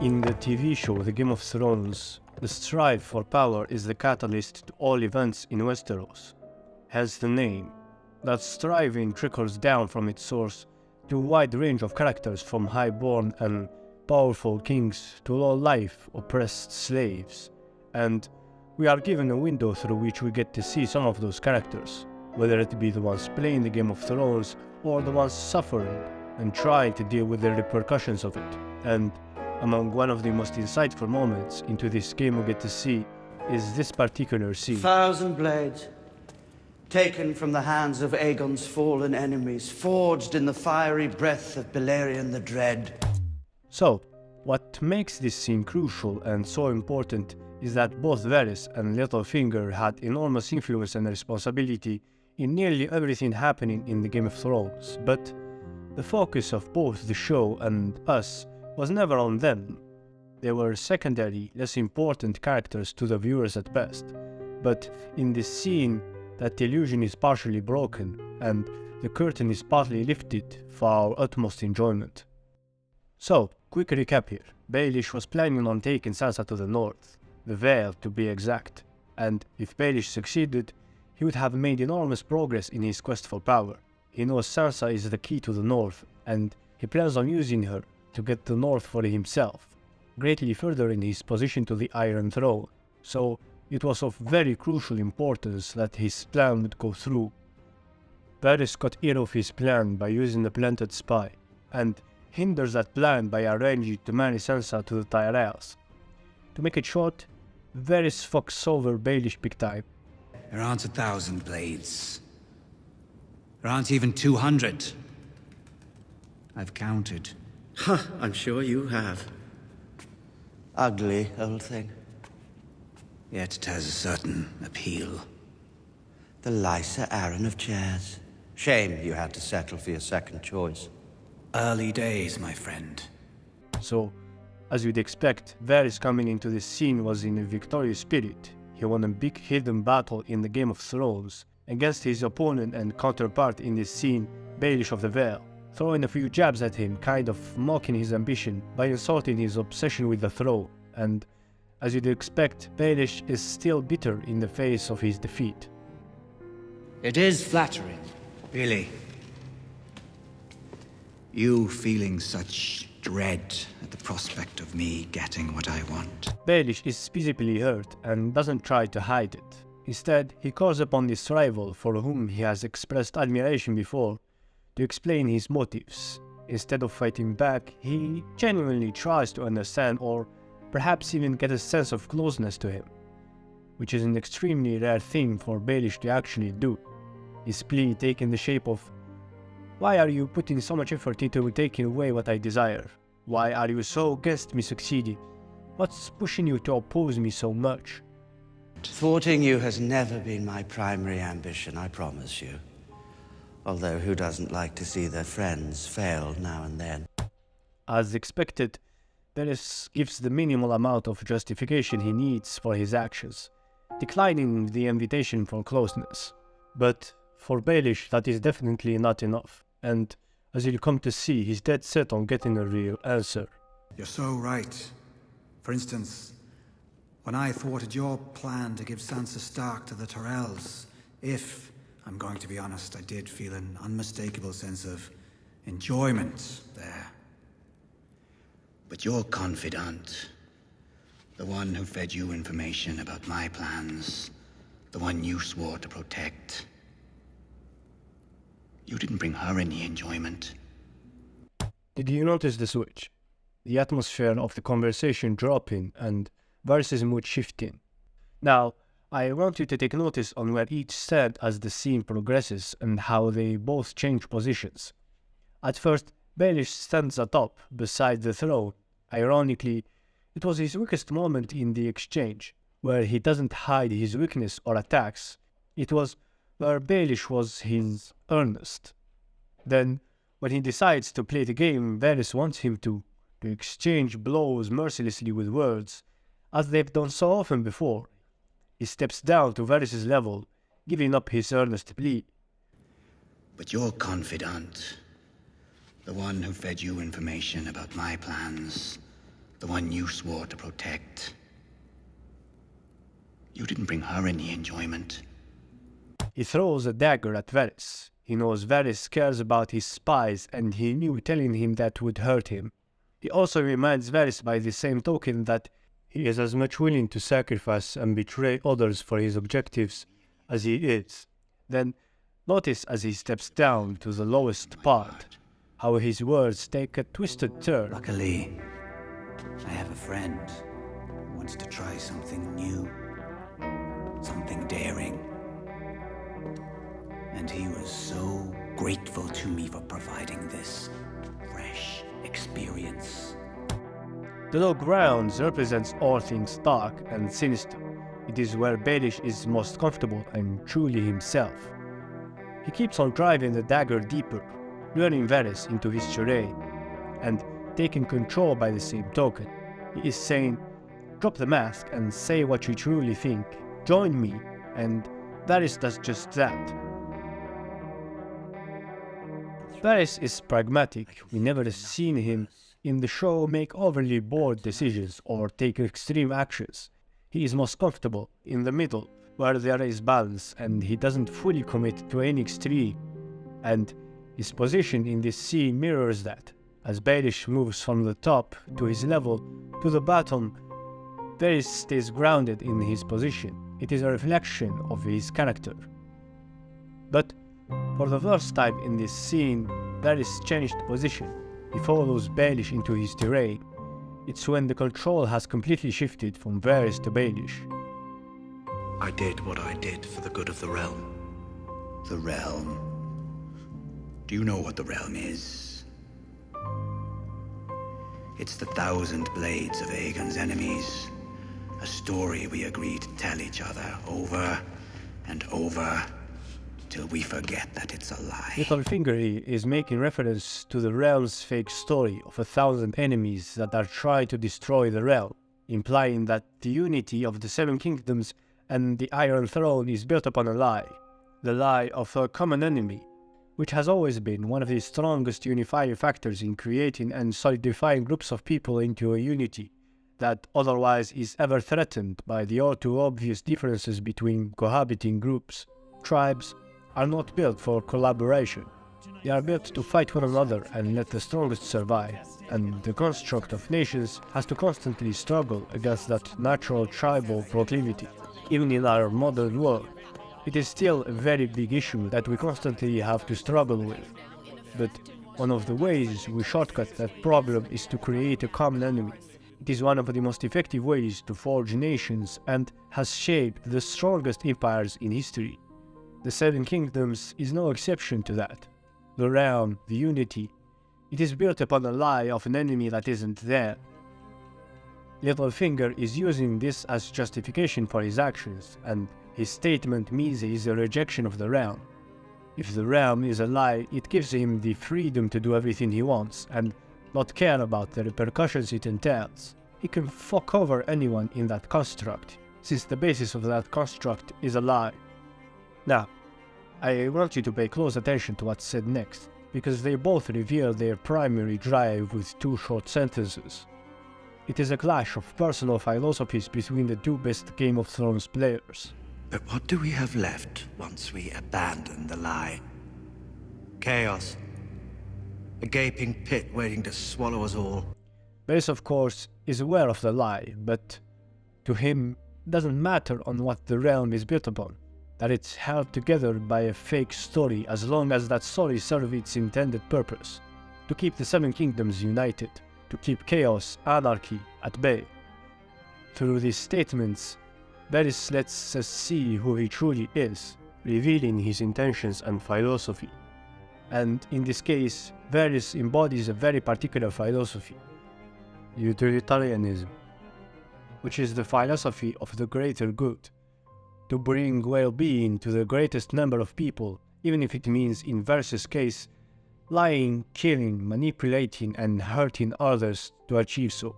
In the TV show The Game of Thrones, the strive for power is the catalyst to all events in Westeros, hence the name. That striving trickles down from its source to a wide range of characters, from high-born and powerful kings to low-life, oppressed slaves, and we are given a window through which we get to see some of those characters, whether it be the ones playing the Game of Thrones or the ones suffering and trying to deal with the repercussions of it. And among one of the most insightful moments into this game we get to see is this particular scene. 1,000 blades, taken from the hands of Aegon's fallen enemies, forged in the fiery breath of Balerion the Dread. So, what makes this scene crucial and so important is that both Varys and Littlefinger had enormous influence and responsibility in nearly everything happening in the Game of Thrones, but the focus of both the show and us was never on them. They were secondary, less important characters to the viewers at best, but in this scene that illusion is partially broken and the curtain is partly lifted for our utmost enjoyment. So, quick recap here. Baelish was planning on taking Sansa to the north, the Vale to be exact, and if Baelish succeeded, he would have made enormous progress in his quest for power. He knows Sansa is the key to the north, and he plans on using her to get the north for himself, greatly furthering his position to the Iron Throne, so it was of very crucial importance that his plan would go through. Varys got ear of his plan by using the planted spy, and hinders that plan by arranging to marry Sansa to the Tyrells. To make it short, Varys fucks over Baelish big time. There aren't 1,000 blades. There aren't even 200. I've counted. Huh, I'm sure you have. Ugly old thing. Yet it has a certain appeal. The Lysa Arryn of chairs. Shame you had to settle for your second choice. Early days, my friend. So, as you'd expect, Varys coming into this scene was in a victorious spirit. He won a big hidden battle in the Game of Thrones against his opponent and counterpart in this scene, Baelish of the Vale, throwing a few jabs at him, kind of mocking his ambition by insulting his obsession with the throne, and as you'd expect, Baelish is still bitter in the face of his defeat. It is flattering. Really. You feeling such dread at the prospect of me getting what I want. Baelish is visibly hurt and doesn't try to hide it. Instead, he calls upon this rival for whom he has expressed admiration before to explain his motives. Instead of fighting back, he genuinely tries to understand or perhaps even get a sense of closeness to him, which is an extremely rare thing for Baelish to actually do. His plea taking the shape of, "Why are you putting so much effort into taking away what I desire? Why are you so against me succeeding? What's pushing you to oppose me so much?" Thwarting you has never been my primary ambition, I promise you. Although who doesn't like to see their friends fail now and then? As expected, Varys gives the minimal amount of justification he needs for his actions, declining the invitation for closeness. But for Baelish, that is definitely not enough, and as you'll come to see, he's dead set on getting a real answer. You're so right. For instance, when I thwarted your plan to give Sansa Stark to the Tyrells, I'm going to be honest, I did feel an unmistakable sense of enjoyment there. But your confidant, the one who fed you information about my plans, the one you swore to protect, you didn't bring her any enjoyment. Did you notice the switch? The atmosphere of the conversation dropping and Varys' mood shifting. Now, I want you to take notice on where each stand as the scene progresses and how they both change positions. At first, Baelish stands atop, beside the throne. Ironically, it was his weakest moment in the exchange, where he doesn't hide his weakness or attacks. It was where Baelish was his earnest. Then, when he decides to play the game Varys wants him to exchange blows mercilessly with words, as they've done so often before, he steps down to Varys' level, giving up his earnest plea. But your confidant, the one who fed you information about my plans, The one you swore to protect. You didn't bring her any enjoyment. He throws a dagger at Varys. He knows Varys cares about his spies and he knew telling him that would hurt him. He also reminds Varys by the same token that he is as much willing to sacrifice and betray others for his objectives as he is. Then notice as he steps down to the lowest part, how his words take a twisted turn. Luckily, I have a friend who wants to try something new, something daring. And he was so grateful to me for providing this fresh experience. The low grounds represents all things dark and sinister. It is where Baelish is most comfortable and truly himself. He keeps on driving the dagger deeper, luring Varys into his charade, and taking control by the same token. He is saying, drop the mask and say what you truly think, join me, and Varys does just that. Varys is pragmatic. We never seen him in the show make overly bold decisions or take extreme actions. He is most comfortable in the middle, where there is balance and he doesn't fully commit to any extreme. And his position in this scene mirrors that. As Baelish moves from the top to his level to the bottom, Varys stays grounded in his position. It is a reflection of his character. But for the first time in this scene, Varys changed position. He follows Baelish into his terrain. It's when the control has completely shifted from Varys to Baelish. I did what I did for the good of the realm. The realm? Do you know what the realm is? It's the 1,000 blades of Aegon's enemies. A story we agreed to tell each other over and over till we forget that it's a lie. Littlefinger is making reference to the realm's fake story of 1,000 enemies that are trying to destroy the realm, implying that the unity of the Seven Kingdoms and the Iron Throne is built upon a lie, the lie of a common enemy, which has always been one of the strongest unifying factors in creating and solidifying groups of people into a unity that otherwise is ever threatened by the all too obvious differences between cohabiting groups. Tribes are not built for collaboration. They are built to fight one another and let the strongest survive, and the construct of nations has to constantly struggle against that natural tribal proclivity. Even in our modern world, it is still a very big issue that we constantly have to struggle with. But one of the ways we shortcut that problem is to create a common enemy. It is one of the most effective ways to forge nations and has shaped the strongest empires in history. The Seven Kingdoms is no exception to that. The realm, the unity, it is built upon a lie of an enemy that isn't there. Littlefinger is using this as justification for his actions, and his statement means he is a rejection of the realm. If the realm is a lie, it gives him the freedom to do everything he wants, and not care about the repercussions it entails. He can fuck over anyone in that construct, since the basis of that construct is a lie. Now, I want you to pay close attention to what's said next, because they both reveal their primary drive with two short sentences. It is a clash of personal philosophies between the two best Game of Thrones players. But what do we have left once we abandon the lie? Chaos. A gaping pit waiting to swallow us all. Varys, of course, is aware of the lie, but to him, it doesn't matter on what the realm is built upon. That it's held together by a fake story as long as that story serves its intended purpose, to keep the Seven Kingdoms united, to keep chaos, anarchy at bay. Through these statements, Varys lets us see who he truly is, revealing his intentions and philosophy. And in this case, Varys embodies a very particular philosophy, utilitarianism, which is the philosophy of the greater good, to bring well-being to the greatest number of people, even if it means, in Varys' case, lying, killing, manipulating and hurting others to achieve so.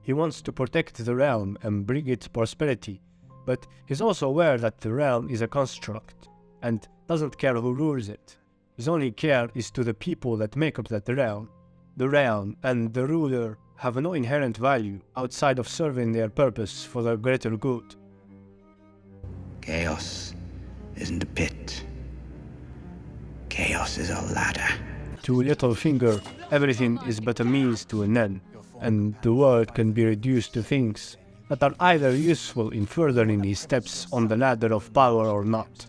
He wants to protect the realm and bring it prosperity, but he's also aware that the realm is a construct, and doesn't care who rules it. His only care is to the people that make up that realm. The realm and the ruler have no inherent value outside of serving their purpose for the greater good. Chaos isn't a pit. Chaos is a ladder. To Littlefinger, everything is but a means to an end, and the world can be reduced to things that are either useful in furthering his steps on the ladder of power or not.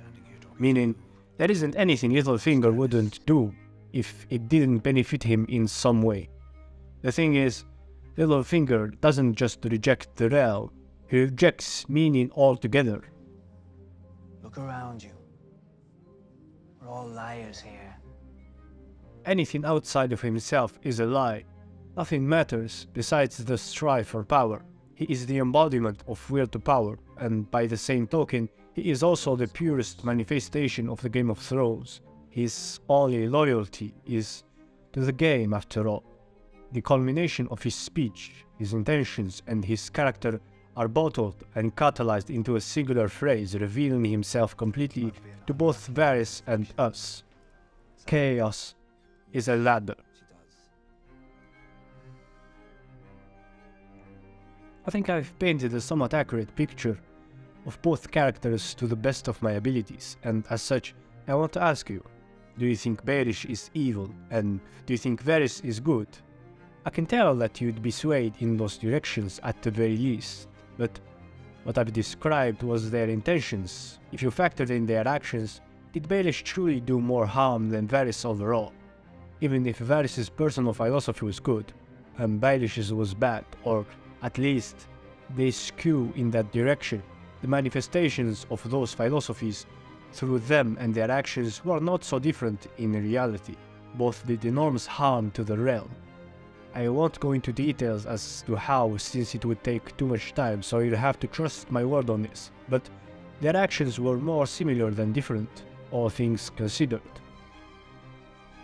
Meaning, there isn't anything Littlefinger wouldn't do if it didn't benefit him in some way. The thing is, Littlefinger doesn't just reject the realm, he rejects meaning altogether. Look around you. We're all liars here. Anything outside of himself is a lie. Nothing matters besides the strive for power. He is the embodiment of will to power, and by the same token, he is also the purest manifestation of the Game of Thrones. His only loyalty is to the game, after all. The culmination of his speech, his intentions, and his character are bottled and catalyzed into a singular phrase, revealing himself completely to both Varys and us. Chaos is a ladder. I think I've painted a somewhat accurate picture of both characters to the best of my abilities, and as such, I want to ask you, do you think Baelish is evil, and do you think Varys is good? I can tell that you'd be swayed in those directions at the very least, but what I've described was their intentions. If you factored in their actions, did Baelish truly do more harm than Varys overall? Even if Varys' personal philosophy was good, and Baelish's was bad, or at least they skew in that direction, the manifestations of those philosophies through them and their actions were not so different in reality. Both did enormous harm to the realm. I won't go into details as to how, since it would take too much time, so you'll have to trust my word on this, but their actions were more similar than different, all things considered.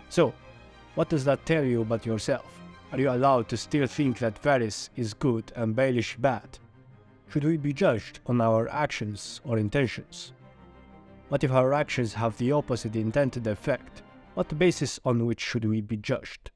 So, what does that tell you about yourself? Are you allowed to still think that Varys is good and Baelish bad? Should we be judged on our actions or intentions? What if our actions have the opposite intended effect? What basis on which should we be judged?